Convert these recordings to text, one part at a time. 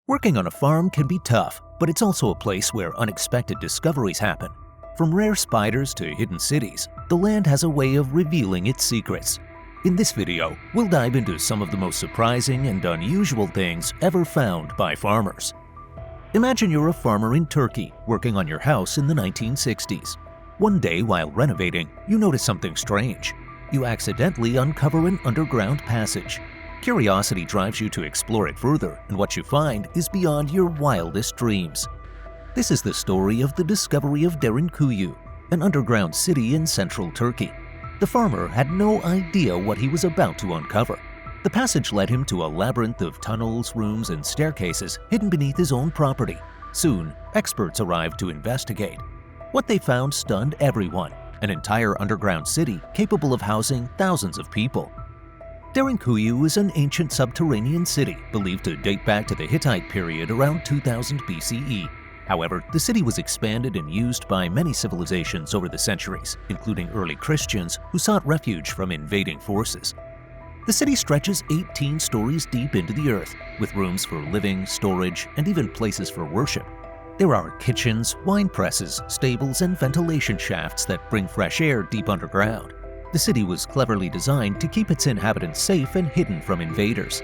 Working on a farm can be tough, but it's also a place where unexpected discoveries happen. From rare spiders to hidden cities, the land has a way of revealing its secrets. In this video, we'll dive into some of the most surprising and unusual things ever found by farmers. Imagine you're a farmer in Turkey working on your house in the 1960s. One day while renovating, you notice something strange. You accidentally uncover an underground passage. Curiosity drives you to explore it further, and what you find is beyond your wildest dreams. This is the story of the discovery of Derinkuyu, an underground city in central Turkey. The farmer had no idea what he was about to uncover. The passage led him to a labyrinth of tunnels, rooms, and staircases hidden beneath his own property. Soon, experts arrived to investigate. What they found stunned everyone: an entire underground city capable of housing thousands of people. Derinkuyu is an ancient subterranean city believed to date back to the Hittite period around 2000 BCE. However, the city was expanded and used by many civilizations over the centuries, including early Christians who sought refuge from invading forces. The city stretches 18 stories deep into the earth, with rooms for living, storage, and even places for worship. There are kitchens, wine presses, stables, and ventilation shafts that bring fresh air deep underground. The city was cleverly designed to keep its inhabitants safe and hidden from invaders.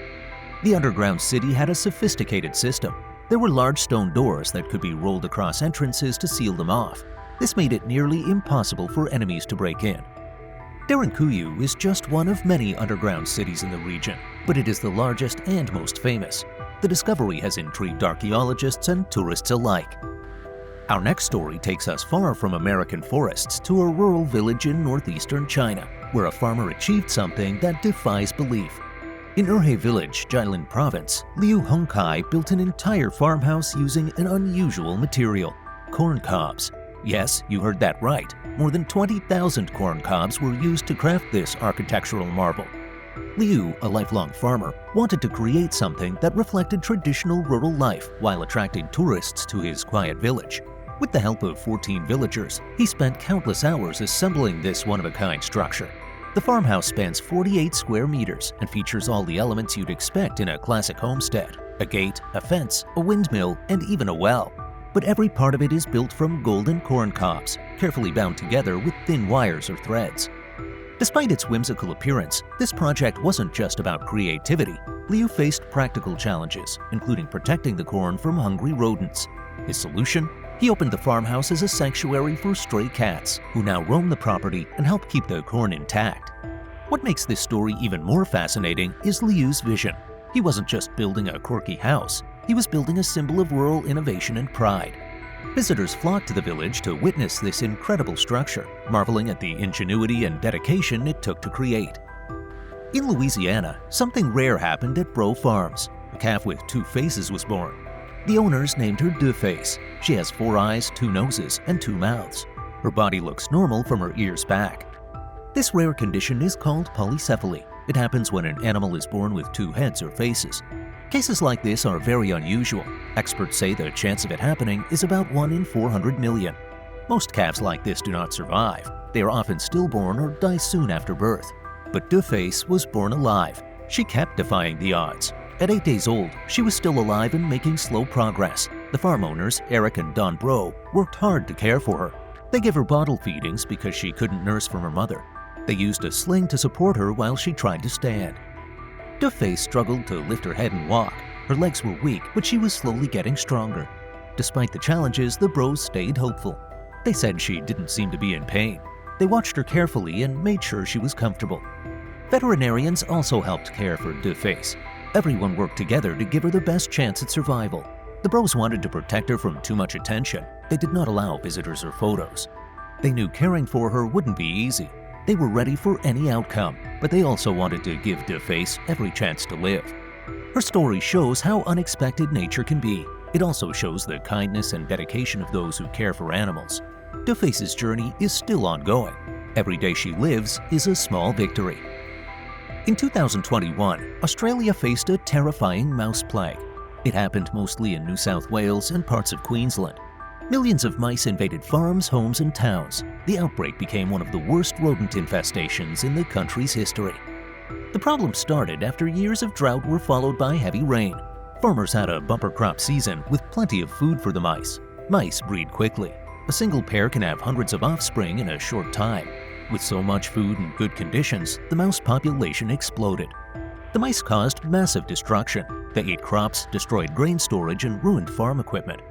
The underground city had a sophisticated system. There were large stone doors that could be rolled across entrances to seal them off. This made it nearly impossible for enemies to break in. Derinkuyu is just one of many underground cities in the region, but it is the largest and most famous. The discovery has intrigued archaeologists and tourists alike. Our next story takes us far from American forests to a rural village in northeastern China, where a farmer achieved something that defies belief. In Urhe village, Jilin province, Liu Hongkai built an entire farmhouse using an unusual material: corn cobs. Yes, you heard that right. More than 20,000 corn cobs were used to craft this architectural marvel. Liu, a lifelong farmer, wanted to create something that reflected traditional rural life while attracting tourists to his quiet village. With the help of 14 villagers, he spent countless hours assembling this one-of-a-kind structure. The farmhouse spans 48 square meters and features all the elements you'd expect in a classic homestead: a gate, a fence, a windmill, and even a well. But every part of it is built from golden corn cobs, carefully bound together with thin wires or threads. Despite its whimsical appearance, this project wasn't just about creativity. Liu faced practical challenges, including protecting the corn from hungry rodents. His solution? He opened the farmhouse as a sanctuary for stray cats, who now roam the property and help keep the corn intact. What makes this story even more fascinating is Liu's vision. He wasn't just building a quirky house, he was building a symbol of rural innovation and pride. Visitors flocked to the village to witness this incredible structure, marveling at the ingenuity and dedication it took to create. In Louisiana, something rare happened at Bro Farms. A calf with two faces was born. The owners named her Defies. She has 4 eyes, 2 noses, and 2 mouths. Her body looks normal from her ears back. This rare condition is called polycephaly. It happens when an animal is born with 2 heads or faces. Cases like this are very unusual. Experts say the chance of it happening is about 1 in 400 million. Most calves like this do not survive. They are often stillborn or die soon after birth. But Defies was born alive. She kept defying the odds. At 8 days old, she was still alive and making slow progress. The farm owners, Eric and Don Bro, worked hard to care for her. They gave her bottle feedings because she couldn't nurse from her mother. They used a sling to support her while she tried to stand. Defies struggled to lift her head and walk. Her legs were weak, but she was slowly getting stronger. Despite the challenges, the Bros stayed hopeful. They said she didn't seem to be in pain. They watched her carefully and made sure she was comfortable. Veterinarians also helped care for Defies. Everyone worked together to give her the best chance at survival. The Bros wanted to protect her from too much attention. They did not allow visitors or photos. They knew caring for her wouldn't be easy. They were ready for any outcome, but they also wanted to give Defies every chance to live. Her story shows how unexpected nature can be. It also shows the kindness and dedication of those who care for animals. Defies' journey is still ongoing. Every day she lives is a small victory. In 2021, Australia faced a terrifying mouse plague. It happened mostly in New South Wales and parts of Queensland. Millions of mice invaded farms, homes, and towns. The outbreak became one of the worst rodent infestations in the country's history. The problem started after years of drought were followed by heavy rain. Farmers had a bumper crop season with plenty of food for the mice. Mice breed quickly. A single pair can have hundreds of offspring in a short time. With so much food and good conditions, the mouse population exploded. The mice caused massive destruction. They ate crops, destroyed grain storage, and ruined farm equipment.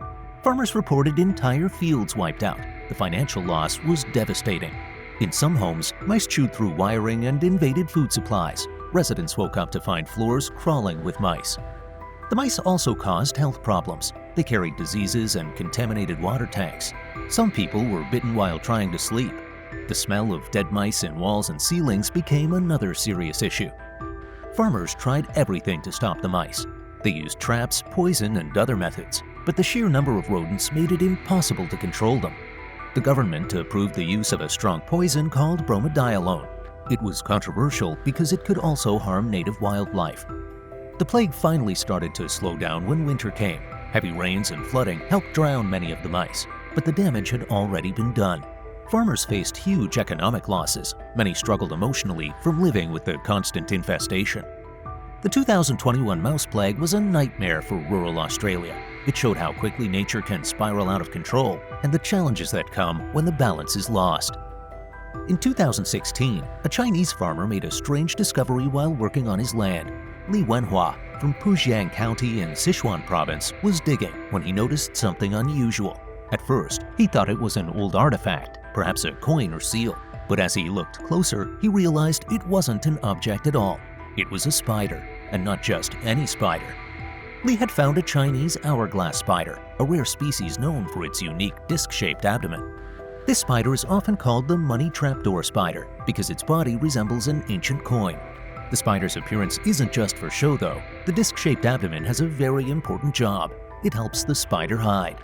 Farmers reported entire fields wiped out. The financial loss was devastating. In some homes, mice chewed through wiring and invaded food supplies. Residents woke up to find floors crawling with mice. The mice also caused health problems. They carried diseases and contaminated water tanks. Some people were bitten while trying to sleep. The smell of dead mice in walls and ceilings became another serious issue. Farmers tried everything to stop the mice. They used traps, poison, and other methods, but the sheer number of rodents made it impossible to control them. The government approved the use of a strong poison called bromadiolone. It was controversial because it could also harm native wildlife. The plague finally started to slow down when winter came. Heavy rains and flooding helped drown many of the mice, but the damage had already been done. Farmers faced huge economic losses. Many struggled emotionally from living with the constant infestation. The 2021 mouse plague was a nightmare for rural Australia. It showed how quickly nature can spiral out of control and the challenges that come when the balance is lost. In 2016, a Chinese farmer made a strange discovery while working on his land. Li Wenhua from Pujiang County in Sichuan Province was digging when he noticed something unusual. At first, he thought it was an old artifact, perhaps a coin or seal. But as he looked closer, he realized it wasn't an object at all. It was a spider, and not just any spider. Li had found a Chinese hourglass spider, a rare species known for its unique disc-shaped abdomen. This spider is often called the money trapdoor spider because its body resembles an ancient coin. The spider's appearance isn't just for show though. The disc-shaped abdomen has a very important job. It helps the spider hide.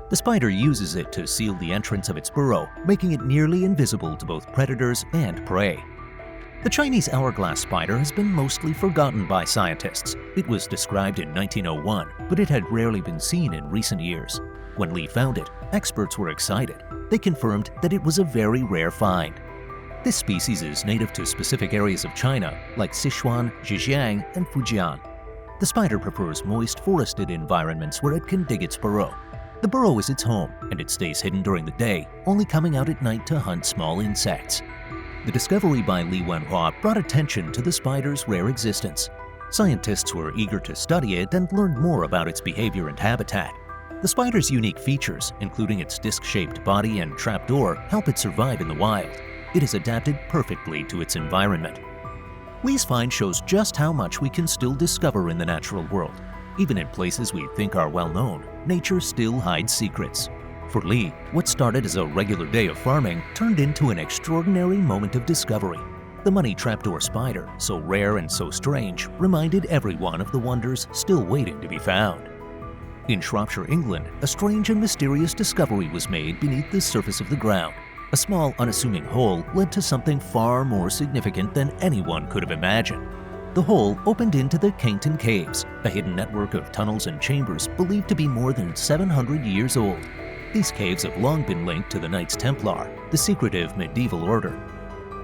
The spider uses it to seal the entrance of its burrow, making it nearly invisible to both predators and prey. The Chinese hourglass spider has been mostly forgotten by scientists. It was described in 1901, but it had rarely been seen in recent years. When Li found it, experts were excited. They confirmed that it was a very rare find. This species is native to specific areas of China, like Sichuan, Zhejiang, and Fujian. The spider prefers moist, forested environments where it can dig its burrow. The burrow is its home, and it stays hidden during the day, only coming out at night to hunt small insects. The discovery by Li Wenhua brought attention to the spider's rare existence. Scientists were eager to study it and learn more about its behavior and habitat. The spider's unique features, including its disc-shaped body and trapdoor, help it survive in the wild. It is adapted perfectly to its environment. Li's find shows just how much we can still discover in the natural world. Even in places we think are well-known, nature still hides secrets. For Li, what started as a regular day of farming turned into an extraordinary moment of discovery. The money trapdoor spider, so rare and so strange, reminded everyone of the wonders still waiting to be found. In Shropshire, England, a strange and mysterious discovery was made beneath the surface of the ground. A small, unassuming hole led to something far more significant than anyone could have imagined. The hole opened into the Cainton Caves, a hidden network of tunnels and chambers believed to be more than 700 years old. These caves have long been linked to the Knights Templar, the secretive medieval order.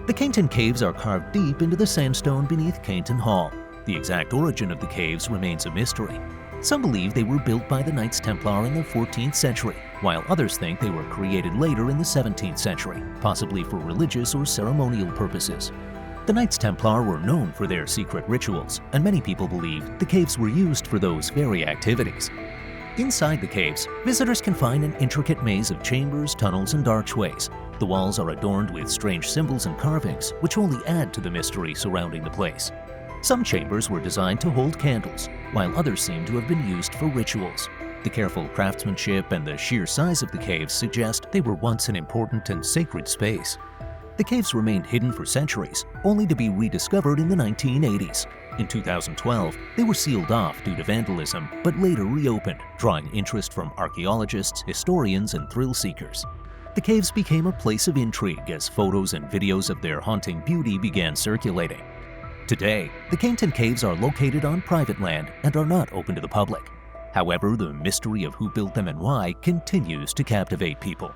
The Cainton Caves are carved deep into the sandstone beneath Cainton Hall. The exact origin of the caves remains a mystery. Some believe they were built by the Knights Templar in the 14th century, while others think they were created later in the 17th century, possibly for religious or ceremonial purposes. The Knights Templar were known for their secret rituals, and many people believe the caves were used for those very activities. Inside the caves, visitors can find an intricate maze of chambers, tunnels, and archways. The walls are adorned with strange symbols and carvings, which only add to the mystery surrounding the place. Some chambers were designed to hold candles, while others seem to have been used for rituals. The careful craftsmanship and the sheer size of the caves suggest they were once an important and sacred space. The caves remained hidden for centuries, only to be rediscovered in the 1980s. In 2012, they were sealed off due to vandalism, but later reopened, drawing interest from archaeologists, historians, and thrill seekers. The caves became a place of intrigue as photos and videos of their haunting beauty began circulating. Today, the Cainton Caves are located on private land and are not open to the public. However, the mystery of who built them and why continues to captivate people.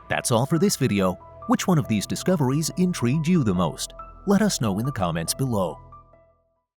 That's all for this video. Which one of these discoveries intrigued you the most? Let us know in the comments below.